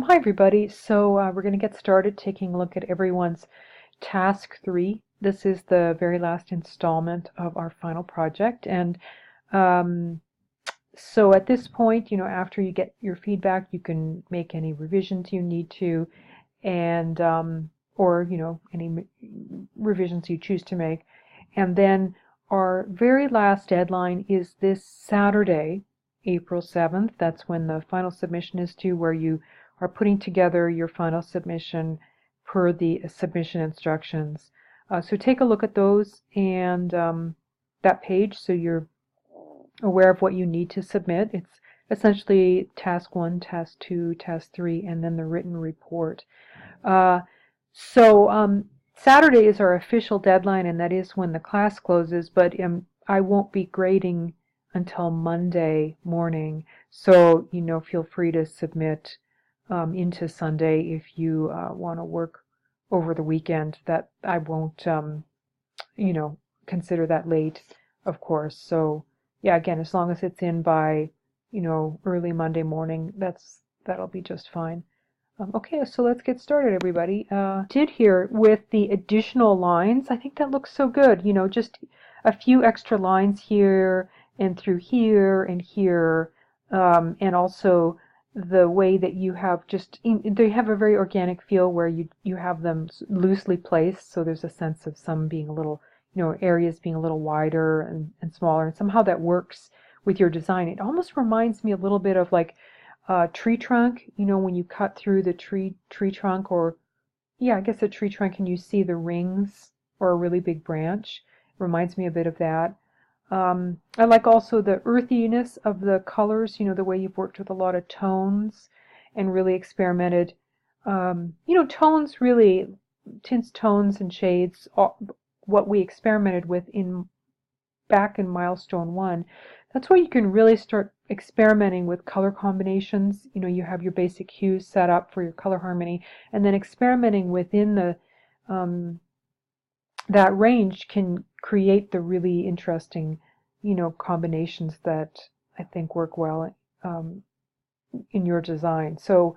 Hi everybody. We're going to get started taking a look at everyone's task 3. This is the very last installment of our final project, and um, so at this point, after you get your feedback, you can make any revisions you need to, and or any revisions you choose to make, and then our very last deadline is this Saturday, April 7th. That's when the final submission is due, where you are putting together your final submission per the submission instructions. So take a look at those and that page so you're aware of what you need to submit. It's essentially task 1, task 2, task 3, and then the written report. Uh, Saturday is our official deadline, and that is when the class closes, but I won't be grading until Monday morning, so feel free to submit into Sunday if you want to work over the weekend. That I won't you know consider that late, of course. So yeah, again, as long as it's in by early Monday morning, that'll be just fine. Okay, so let's get started, everybody. Did here with the additional lines. I think that looks so good. Just a few extra lines here and through here and here, and also the way that you have they have a very organic feel where you have them loosely placed, so there's a sense of some being a little, areas being a little wider and smaller, and somehow that works with your design. It almost reminds me a little bit of like tree trunk, when you cut through the tree trunk, or yeah, I guess a tree trunk, and you see the rings or a really big branch. It reminds me a bit of that. I like also the earthiness of the colors, the way you've worked with a lot of tones and really experimented. Tones really, tints, tones, and shades, what we experimented with back in Milestone 1. That's where you can really start experimenting with color combinations. You have your basic hues set up for your color harmony, and then experimenting within that range can create the really interesting, combinations that I think work well in your design. So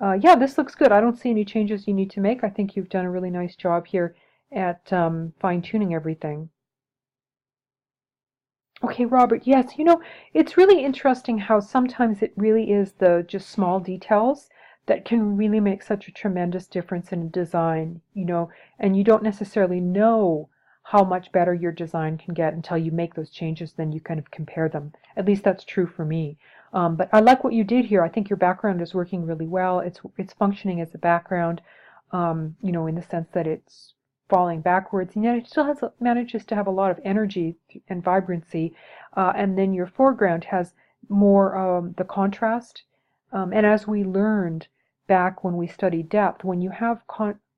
yeah, this looks good. I don't see any changes you need to make. I think you've done a really nice job here at fine-tuning everything. Okay, Robert, yes, it's really interesting how sometimes it really is the just small details that can really make such a tremendous difference in a design, and you don't necessarily know how much better your design can get until you make those changes, then you kind of compare them. At least that's true for me. But I like what you did here. I think your background is working really well. It's functioning as a background, in the sense that it's falling backwards, and yet it still manages to have a lot of energy and vibrancy, and then your foreground has more the contrast. And as we learned back when we studied depth, when you have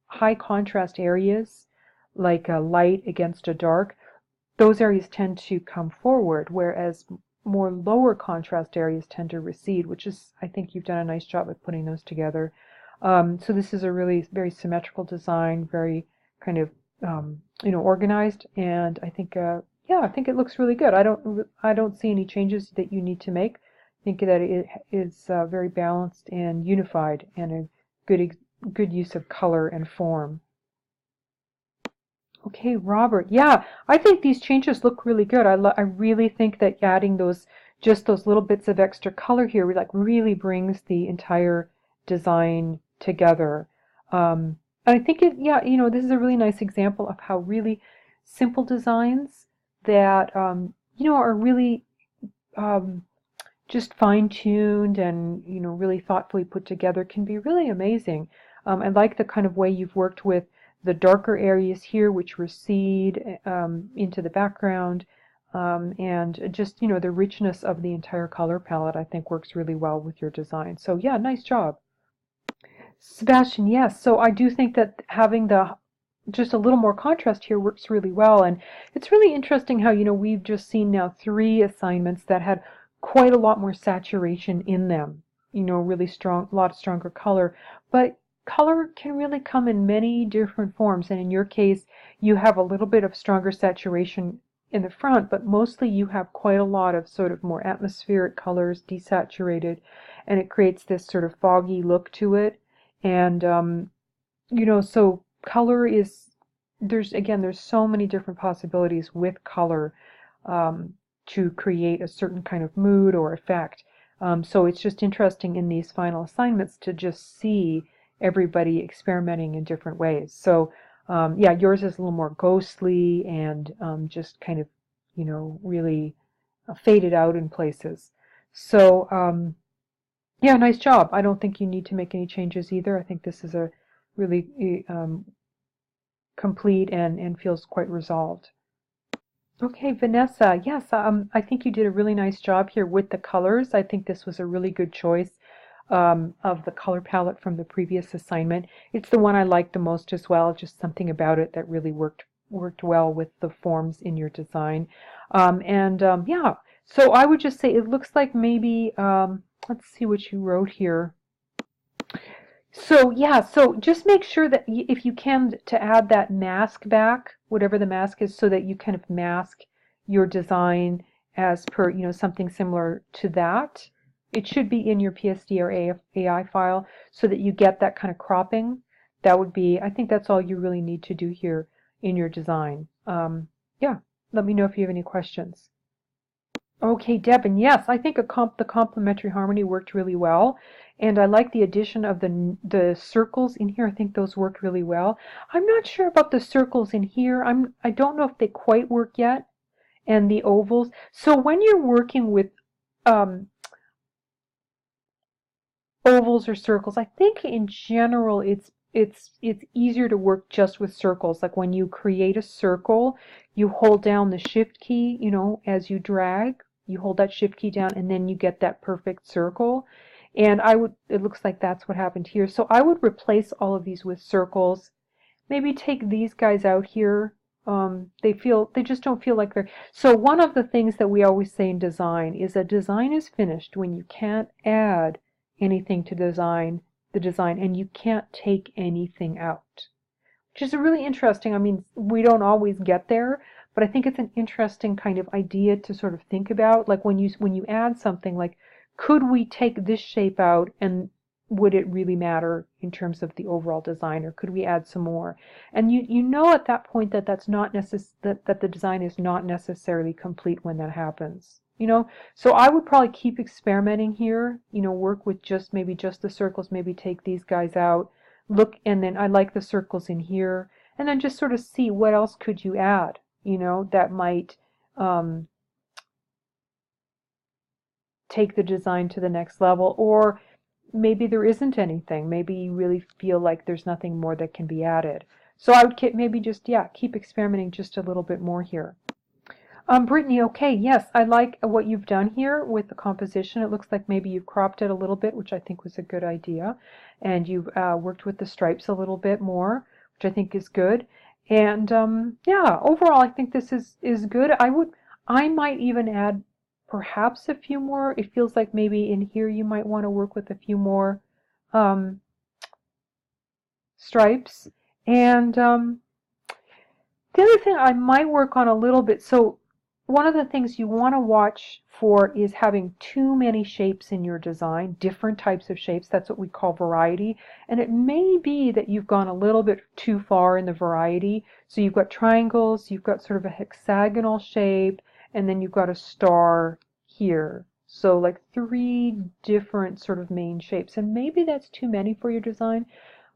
high contrast areas, like a light against a dark, those areas tend to come forward, whereas more lower contrast areas tend to recede, which is, I think you've done a nice job of putting those together. So this is a really very symmetrical design, very kind of organized, and I think yeah, I think it looks really good. I don't see any changes that you need to make. I think that it is very balanced and unified, and a good use of color and form. Okay, Robert. Yeah, I think these changes look really good. I really think that adding those little bits of extra color here really brings the entire design together. I think yeah, this is a really nice example of how really simple designs that are really just fine-tuned and really thoughtfully put together can be really amazing. I like the kind of way you've worked with the darker areas here, which recede into the background, and just the richness of the entire color palette, I think, works really well with your design. So yeah, nice job. Sebastian, yes. So I do think that having just a little more contrast here works really well, and it's really interesting how we've just seen now 3 assignments that had quite a lot more saturation in them. Really strong, a lot stronger color, but color can really come in many different forms, and in your case, you have a little bit of stronger saturation in the front, but mostly you have quite a lot of sort of more atmospheric colors, desaturated, and it creates this sort of foggy look to it. And you know, so color is, there's so many different possibilities with color to create a certain kind of mood or effect. So it's just interesting in these final assignments to just see everybody experimenting in different ways. So yeah, yours is a little more ghostly and just kind of, you know, really faded out in places. So yeah, nice job. I don't think you need to make any changes either. I think this is a really complete and feels quite resolved. Okay, Vanessa, yes, I think you did a really nice job here with the colors. I think this was a really good choice of the color palette from the previous assignment. It's the one I liked the most as well, just something about it that really worked well with the forms in your design. Yeah, so I would just say it looks like maybe, let's see what you wrote here. So yeah, so just make sure that if you can to add that mask back, whatever the mask is, so that you kind of mask your design as per, you know, something similar to that. It should be in your PSD or AI file so that you get that kind of cropping. That would be, I think that's all you really need to do here in your design. Yeah, let me know if you have any questions. Okay, Deb, and yes, I think the complementary harmony worked really well, and I like the addition of the circles in here. I think those worked really well. I'm not sure about the circles in here. I don't know if they quite work yet, and the ovals. So when you're working with um, ovals or circles, I think in general it's easier to work just with circles. Like when you create a circle, you hold down the shift key, you know, as you drag, you hold that shift key down and then you get that perfect circle. And it looks like that's what happened here. So I would replace all of these with circles. Maybe take these guys out here. They just don't feel like they're. So one of the things that we always say in design is a design is finished when you can't add anything to the design, and you can't take anything out. Which is really interesting. I mean, we don't always get there, but I think it's an interesting kind of idea to sort of think about. Like when you add something, like could we take this shape out and would it really matter in terms of the overall design, or could we add some more? And you know at that point that that's not that the design is not necessarily complete when that happens. You know, so I would probably keep experimenting here, you know, work with maybe just the circles, maybe take these guys out, look, and then I like the circles in here, and then just sort of see what else could you add, you know, that might take the design to the next level, or maybe there isn't anything. Maybe you really feel like there's nothing more that can be added. So I would maybe just, yeah, keep experimenting just a little bit more here. Brittany, okay, yes, I like what you've done here with the composition. It looks like maybe you've cropped it a little bit, which I think was a good idea. And you've worked with the stripes a little bit more, which I think is good. And yeah, overall, I think this is good. I might even add perhaps a few more. It feels like maybe in here you might want to work with a few more um, stripes. And the other thing I might work on a little bit, so one of the things you want to watch for is having too many shapes in your design, different types of shapes. That's what we call variety. And it may be that you've gone a little bit too far in the variety. So you've got triangles, you've got sort of a hexagonal shape, and then you've got a star here. So like 3 different sort of main shapes. And maybe that's too many for your design.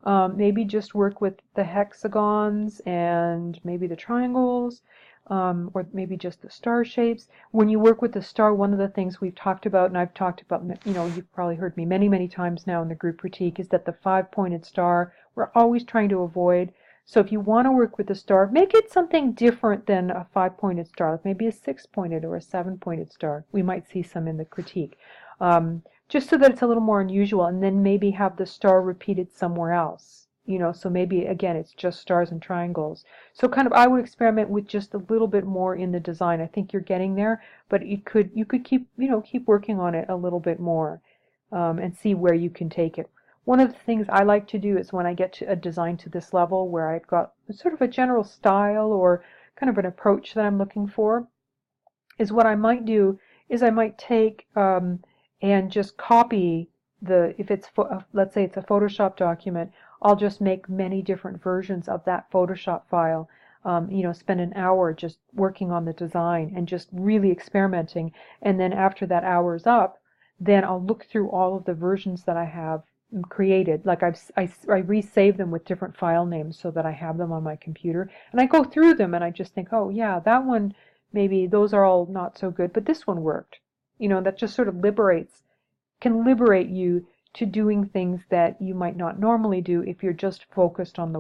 Maybe just work with the hexagons and maybe the triangles, or maybe just the star shapes. When you work with the star, one of the things we've talked about, and I've talked about, you know, you've probably heard me many, many times now in the group critique, is that the 5-pointed star, we're always trying to avoid. So if you want to work with the star, make it something different than a 5-pointed star, like maybe a 6-pointed or a 7-pointed star. We might see some in the critique. Just so that it's a little more unusual, and then maybe have the star repeated somewhere else. You know, so maybe again it's just stars and triangles. So kind of I would experiment with just a little bit more in the design. I think you're getting there, but you could keep, you know, keep working on it a little bit more, and see where you can take it. One of the things I like to do is when I get to a design to this level where I've got sort of a general style or kind of an approach that I'm looking for, is what I might do is I might take and just copy if it's, let's say it's a Photoshop document, I'll just make many different versions of that Photoshop file. Spend an hour just working on the design and just really experimenting. And then after that hour's up, then I'll look through all of the versions that I have created. Like I resave them with different file names so that I have them on my computer. And I go through them and I just think, oh yeah, that one, maybe those are all not so good, but this one worked. That just sort of can liberate you to doing things that you might not normally do if you're just focused on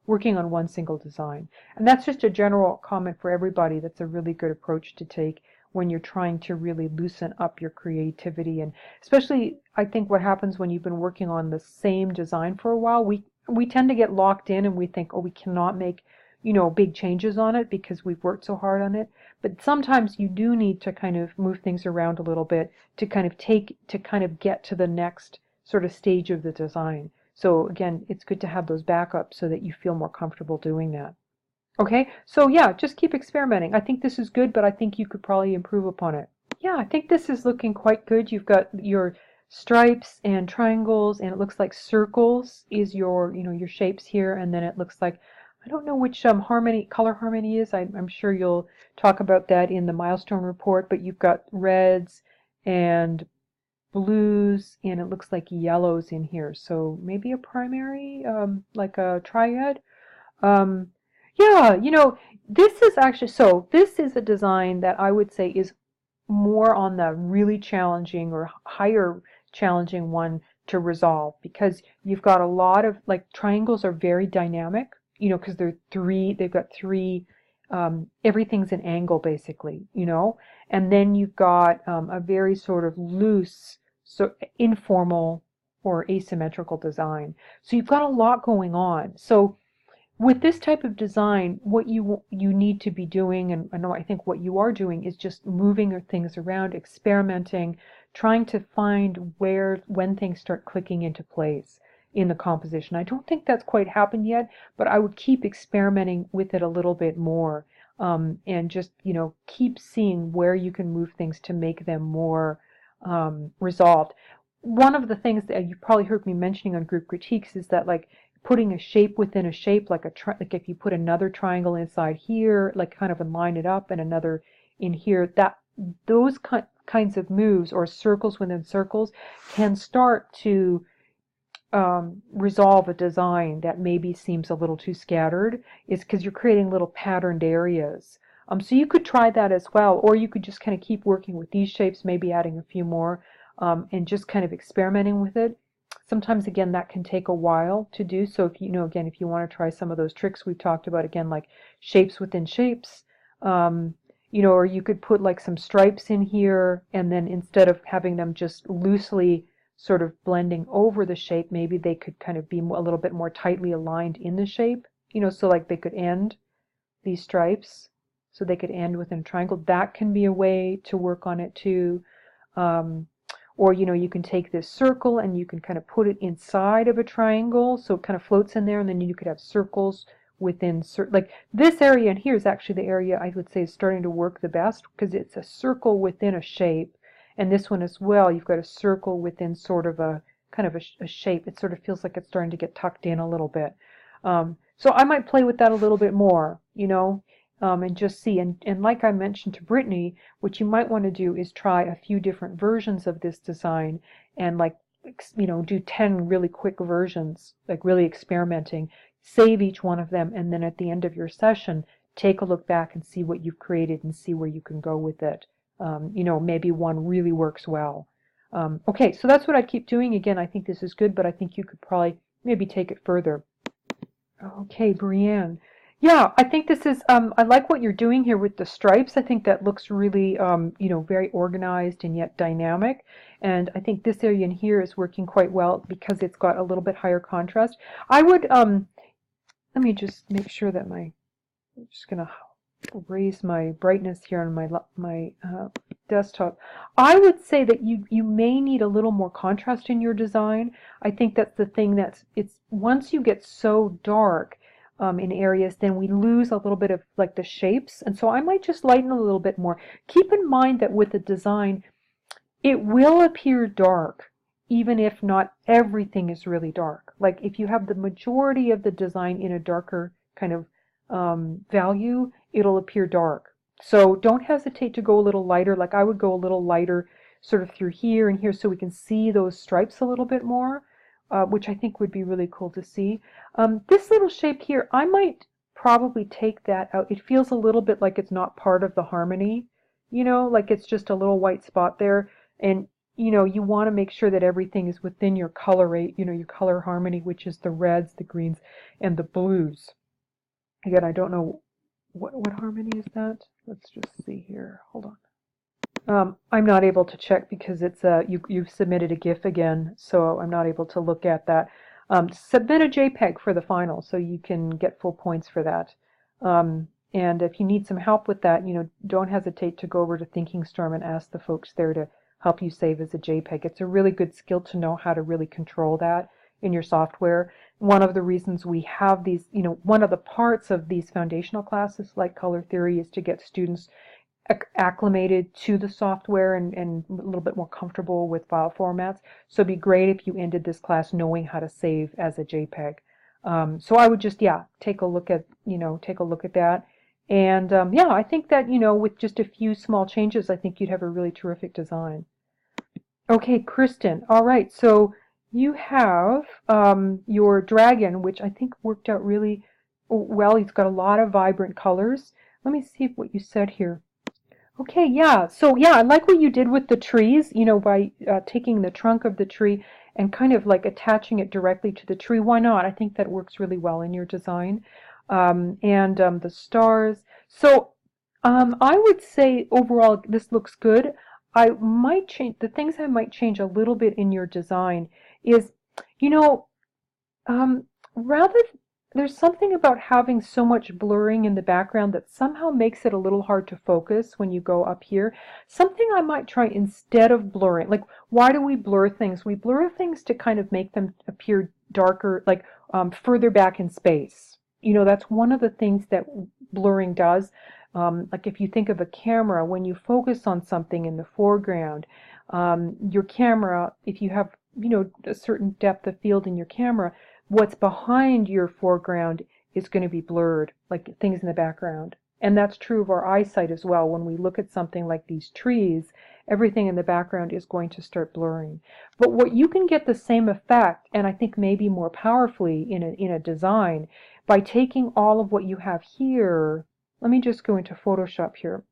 working on one single design. And that's just a general comment for everybody. That's a really good approach to take when you're trying to really loosen up your creativity. And especially, I think what happens when you've been working on the same design for a while, we tend to get locked in and we think, oh, we cannot make big changes on it because we've worked so hard on it. But sometimes you do need to kind of move things around a little bit to kind of get to the next sort of stage of the design. So again, it's good to have those backups so that you feel more comfortable doing that. Okay, so yeah, just keep experimenting. I think this is good, but I think you could probably improve upon it. Yeah, I think this is looking quite good. You've got your stripes and triangles, and it looks like circles is your shapes here, and then it looks like, I don't know which color harmony is. I'm sure you'll talk about that in the milestone report, but you've got reds and blues, and it looks like yellows in here. So maybe a primary, like a triad. Um, yeah, this is actually, so this is a design that I would say is more on the really challenging or higher challenging one to resolve, because you've got a lot of, like, triangles are very dynamic, because they've got three, everything's an angle basically, and then you've got a very sort of loose, so informal or asymmetrical design. So you've got a lot going on. So with this type of design, what you need to be doing, and I think what you are doing, is just moving things around, experimenting, trying to find when things start clicking into place in the composition. I don't think that's quite happened yet, but I would keep experimenting with it a little bit more, and just keep seeing where you can move things to make them more resolved. One of the things that you've probably heard me mentioning on group critiques is that, like, putting a shape within a shape, like like if you put another triangle inside here, like kind of line it up, and another in here, those kinds of moves, or circles within circles, can start to resolve a design that maybe seems a little too scattered, is because you're creating little patterned areas. So you could try that as well, or you could just kind of keep working with these shapes, maybe adding a few more, and just kind of experimenting with it. Sometimes, again, that can take a while to do. So if if you want to try some of those tricks we've talked about, again, like shapes within shapes, or you could put like some stripes in here, and then instead of having them just loosely sort of blending over the shape, maybe they could kind of be a little bit more tightly aligned in the shape, so like they could end these stripes, so they could end within a triangle. That can be a way to work on it too. Or, you can take this circle and you can kind of put it inside of a triangle, so it kind of floats in there, and then you could have circles within, like this area in here is actually the area I would say is starting to work the best, because it's a circle within a shape. And this one as well, you've got a circle within sort of a kind of a shape. It sort of feels like it's starting to get tucked in a little bit. So I might play with that a little bit more, and just see. And like I mentioned to Brittany, what you might want to do is try a few different versions of this design, and like, do 10 really quick versions, like really experimenting, save each one of them, and then at the end of your session, take a look back and see what you've created and see where you can go with it. Maybe one really works well. Okay, so that's what I'd keep doing. Again, I think this is good, but I think you could probably maybe take it further. Okay, Brienne. Yeah, I think this is, I like what you're doing here with the stripes. I think that looks really, very organized and yet dynamic. And I think this area in here is working quite well because it's got a little bit higher contrast. I would, let me just make sure that I'm just going to raise my brightness here on my desktop. I would say that you may need a little more contrast in your design. I think that's the thing it's once you get so dark, in areas, then we lose a little bit of like the shapes. And so I might just lighten a little bit more. Keep in mind that with the design, it will appear dark, even if not everything is really dark. Like if you have the majority of the design in a darker kind of value, it'll appear dark. So don't hesitate to go a little lighter. Like I would go a little lighter sort of through here and here so we can see those stripes a little bit more, which I think would be really cool to see. This little shape here, I might probably take that out. It feels a little bit like it's not part of the harmony, you know, like it's just a little white spot there. And you know, you want to make sure that everything is within your color rate, you know, your color harmony, which is the reds, the greens, and the blues. Again, I don't know what harmony is that. Let's just see here. Hold on. I'm not able to check because it's you've submitted a GIF again, so I'm not able to look at that. Submit a JPEG for the final, so you can get full points for that. And if you need some help with that, you know, don't hesitate to go over to Thinking Storm and ask the folks there to help you save as a JPEG. It's a really good skill to know how to really control that in your software. One of the reasons we have these, you know, one of the parts of these foundational classes like color theory is to get students acclimated to the software and a little bit more comfortable with file formats. So it'd be great if you ended this class knowing how to save as a JPEG. So I would just, yeah, take a look at, you know, take a look at that. And yeah, I think that, you know, with just a few small changes, I think you'd have a really terrific design. Okay, Kristen. All right, so you have your dragon, which I think worked out really well. He's got a lot of vibrant colors. Let me see what you said here. Okay, yeah. So yeah, I like what you did with the trees, you know, by taking the trunk of the tree and kind of like attaching it directly to the tree. Why not? I think that works really well in your design. And the stars. So I would say overall this looks good. I might change, the things I might change a little bit in your design is, you know, rather, there's something about having so much blurring in the background that somehow makes it a little hard to focus when you go up here. Something I might try instead of blurring, like why do we blur things? We blur things to kind of make them appear darker, like further back in space. You know, that's one of the things that blurring does. Like if you think of a camera, when you focus on something in the foreground, your camera, if you have, you know, a certain depth of field in your camera, what's behind your foreground is going to be blurred, like things in the background. And that's true of our eyesight as well. When we look at something like these trees, everything in the background is going to start blurring. But what you can get the same effect, and I think maybe more powerfully in a design, by taking all of what you have here. Let me just go into Photoshop here.